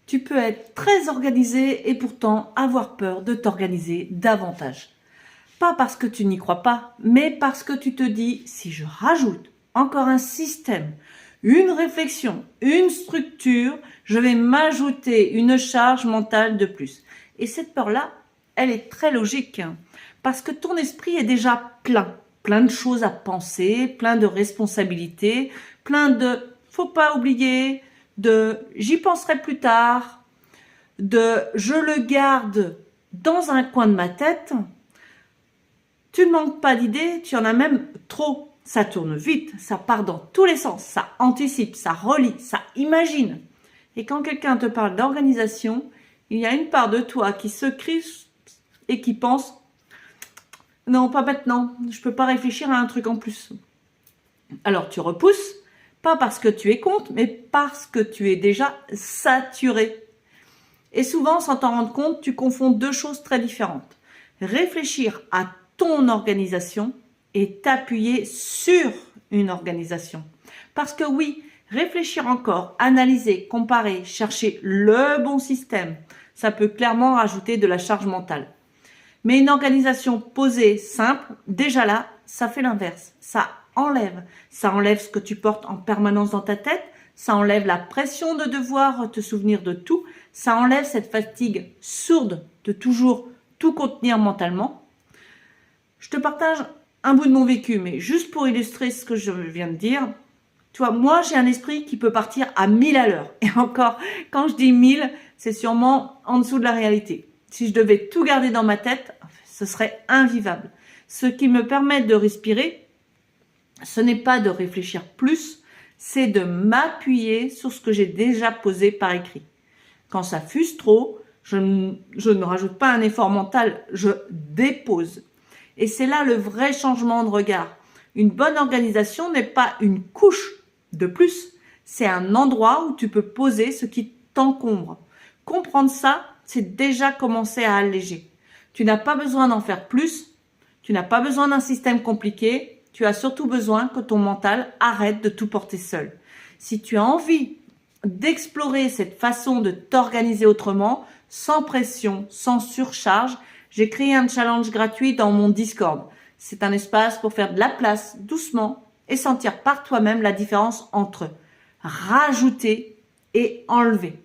Tu peux être très organisé et pourtant avoir peur de t'organiser davantage. Pas parce que tu n'y crois pas, mais parce que tu te dis, si je rajoute encore un système, une réflexion, une structure, je vais m'ajouter une charge mentale de plus. Et cette peur-là, elle est très logique, parce que ton esprit est déjà plein de choses à penser, plein de responsabilités, plein de, faut pas oublier, de j'y penserai plus tard, de je le garde dans un coin de ma tête. Tu ne manques pas d'idées, tu en as même trop. Ça tourne vite, ça part dans tous les sens, ça anticipe, ça relie, ça imagine. Et quand quelqu'un te parle d'organisation, il y a une part de toi qui se crispe et qui pense « Non, pas maintenant, je ne peux pas réfléchir à un truc en plus. » Alors tu repousses, pas parce que tu es contre, mais parce que tu es déjà saturé. Et souvent, sans t'en rendre compte, tu confonds deux choses très différentes. Réfléchir à ton organisation et t'appuyer sur une organisation. Parce que oui, réfléchir encore, analyser, comparer, chercher le bon système, ça peut clairement rajouter de la charge mentale. Mais une organisation posée, simple, déjà là, ça fait l'inverse. Ça enlève ce que tu portes en permanence dans ta tête, ça enlève la pression de devoir te souvenir de tout, ça enlève cette fatigue sourde de toujours tout contenir mentalement. Je te partage un bout de mon vécu, mais juste pour illustrer ce que je viens de dire. Tu vois, moi, j'ai un esprit qui peut partir à 1000 à l'heure. Et encore, quand je dis 1000, c'est sûrement en dessous de la réalité. Si je devais tout garder dans ma tête, ce serait invivable. Ce qui me permet de respirer, ce n'est pas de réfléchir plus, c'est de m'appuyer sur ce que j'ai déjà posé par écrit. Quand ça fuse trop, je ne rajoute pas un effort mental, je dépose. Et c'est là le vrai changement de regard. Une bonne organisation n'est pas une couche de plus, c'est un endroit où tu peux poser ce qui t'encombre. Comprendre ça, c'est déjà commencer à alléger. Tu n'as pas besoin d'en faire plus, tu n'as pas besoin d'un système compliqué, tu as surtout besoin que ton mental arrête de tout porter seul. Si tu as envie d'explorer cette façon de t'organiser autrement, sans pression, sans surcharge, j'ai créé un challenge gratuit dans mon Discord. C'est un espace pour faire de la place doucement et sentir par toi-même la différence entre rajouter et enlever.